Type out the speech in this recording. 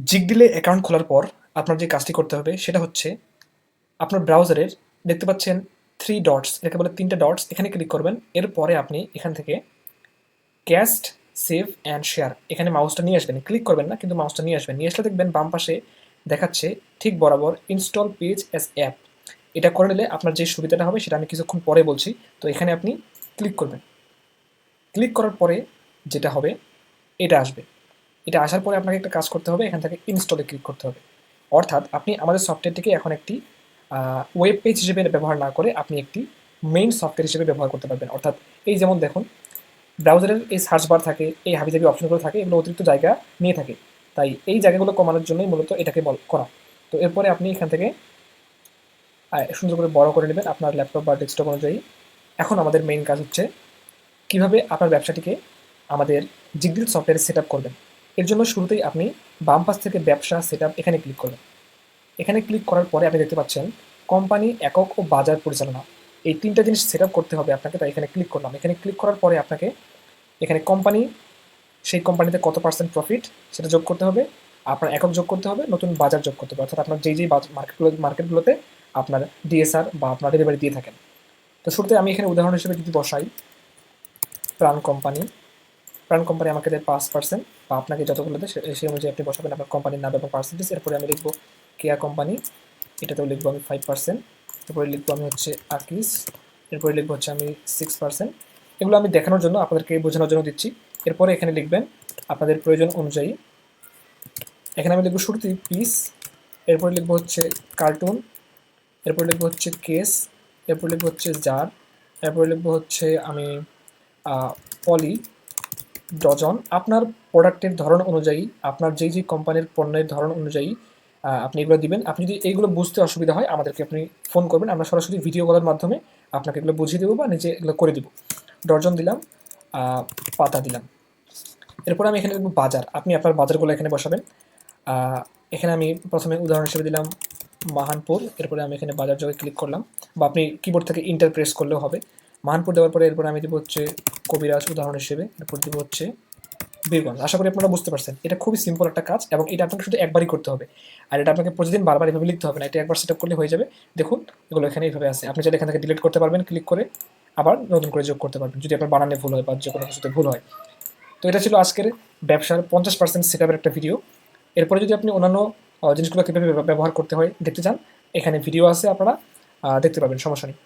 জিগডিলে account খোলার পর আপনার যে কাজটি করতে হবে সেটা হচ্ছে আপনার ব্রাউজারের দেখতে পাচ্ছেন 3 ডটস, এটাকে বলে 3টা ডটস, এখানে ক্লিক করবেন। এরপরে আপনি এখান থেকে ক্যাস্ট, সেভ অ্যান্ড শেয়ার, এখানে মাউসটা নিয়ে আসবেন, ক্লিক করবেন না কিন্তু মাউসটা নিয়ে আসবেন। নিয়ে আসলে দেখবেন বাম পাশে দেখাচ্ছে ঠিক বরাবর ইনস্টল পেজ অ্যাজ অ্যাপ। এটা করে নিলে আপনার যে সুবিধাটা হবে সেটা আমি কিছুক্ষণ পরে বলছি। তো এখানে আপনি ক্লিক করবেন। ক্লিক করার পরে যেটা হবে এটা আসবে। এটা আসার পরে আপনাকে একটা কাজ করতে হবে, এখান থেকে ইনস্টলে ক্লিক করতে হবে। অর্থাৎ আপনি আমাদের সফটওয়্যারটিকে এখন একটি ওয়েব পেজ হিসেবে ব্যবহার না করে আপনি একটি মেইন সফটওয়্যার হিসেবে ব্যবহার করতে পারবেন। অর্থাৎ এই যেমন দেখুন, ব্রাউজারের এই সার্চ বার থাকে, এই হাবিজাবি অপশনগুলো থাকে, এগুলো অতিরিক্ত জায়গা নিয়ে থাকে। তাই এই জায়গাগুলো কমানোর জন্যই মূলত এটাকে করা। তো এরপরে আপনি এখান থেকে সুন্দর করে বড় করে নেবেন আপনার ল্যাপটপ বা ডেস্কটপ অনুযায়ী। এখন আমাদের মেইন কাজ হচ্ছে কিভাবে আপনার ব্যবসাটিকে আমাদের জিগডিল সফটওয়্যারে সেট আপ করবেন। এর জন্য শুরুতেই আপনি বাম পাশ থেকে ব্যবসা সেট আপ এখানে ক্লিক করবেন। এখানে ক্লিক করার পরে আপনি দেখতে পাচ্ছেন কোম্পানি, একক ও বাজার পরিচালনা, এই 3টা জিনিস সেট আপ করতে হবে আপনাকে। তাই এখানে ক্লিক করলাম। এখানে ক্লিক করার পরে আপনাকে এখানে কোম্পানি, সেই কোম্পানিতে কত পার্সেন্ট প্রফিট সেটা যোগ করতে হবে, আপনার একক যোগ করতে হবে, নতুন বাজার যোগ করতে হবে, অর্থাৎ আপনার যেই মার্কেটগুলোতে আপনার ডিএসআর বা আপনার ডেলিভারি দিয়ে থাকেন। তো শুরুতে আমি এখানে উদাহরণ হিসেবে যদি বসাই প্রাণ কোম্পানি, প্রাণ কোম্পানি আমাকে দেয় 5%, বা আপনাকে যতগুলো দেয় সেই অনুযায়ী আপনি বসাবেন আপনার কোম্পানির নাম এবং পার্সেন্টেজ। এরপরে আমি লিখবো কেয়া কোম্পানি, এটাতেও লিখবো আমি 5%। এরপরে লিখবো আমি হচ্ছে আকিস, এরপরে লিখবো হচ্ছে আমি 6%। এগুলো আমি দেখানোর জন্য, আপনাদেরকে বোঝানোর জন্য দিচ্ছি। এরপরে এখানে লিখবেন আপনাদের প্রয়োজন অনুযায়ী। এখানে আমি লিখবো শুরুতে পিস, এরপরে লিখবো হচ্ছে কার্টুন, এরপরে লিখবো হচ্ছে কেস, এরপরে লিখবো হচ্ছে জার, এরপরে লিখবো হচ্ছে আমি পলি, ডজন। আপনার প্রোডাক্টের ধরন অনুযায়ী, আপনার যেই কোম্পানির পণ্যের ধরন অনুযায়ী আপনি এগুলো দিবেন। আপনি যদি এইগুলো বুঝতে অসুবিধা হয় আমাদেরকে আপনি ফোন করবেন, আমরা সরাসরি ভিডিও কলের মাধ্যমে আপনাকে এগুলো বুঝিয়ে দেবো বা নিজে এগুলো করে দেবো। ডর্জন দিলাম, পাতা দিলাম। এরপরে আমি এখানে লিখবো বাজার, আপনি আপনার বাজারগুলো এখানে বসাবেন। এখানে আমি প্রথমে উদাহরণ হিসেবে দিলাম মাহানপুর, এরপরে আমি এখানে বাজার জায়গায় ক্লিক করলাম, বা আপনি কিবোর্ড থেকে ইন্টার প্রেস করলেও হবে। মাহানপুর দেওয়ার পরে এরপরে আমি দেবো হচ্ছে কবিরাজ উদাহরণ হিসেবে, এরপর দেবো হচ্ছে বীরগঞ্জ। আশা করি আপনারা বুঝতে পারছেন। এটা খুবই সিম্পল একটা কাজ এবং এটা আপনাকে শুধু একবারই করতে হবে। আর এটা আপনাকে প্রতিদিন বারবার এভাবে লিখতে হবে না, এটা একবার সেট আপ করলে হয়ে যাবে। দেখুন এগুলো এখানে এইভাবে আছে, আপনি চাইলে এখান থেকে ডিলিট করতে পারবেন ক্লিক করে, আবার নতুন করে যোগ করতে পারবেন যদি আপনার বানানে ভুল হয় বা যে কোনো কিছুতে ভুল হয়। তো এটা ছিল আজকের ব্যবসার 50% সেট আপের একটা ভিডিও। এরপরে যদি আপনি অন্যান্য জিনিসগুলো কীভাবে ব্যবহার করতে হয় দেখতে চান, এখানে ভিডিও আছে, আপনারা দেখতে পাবেন, সমস্যা নেই।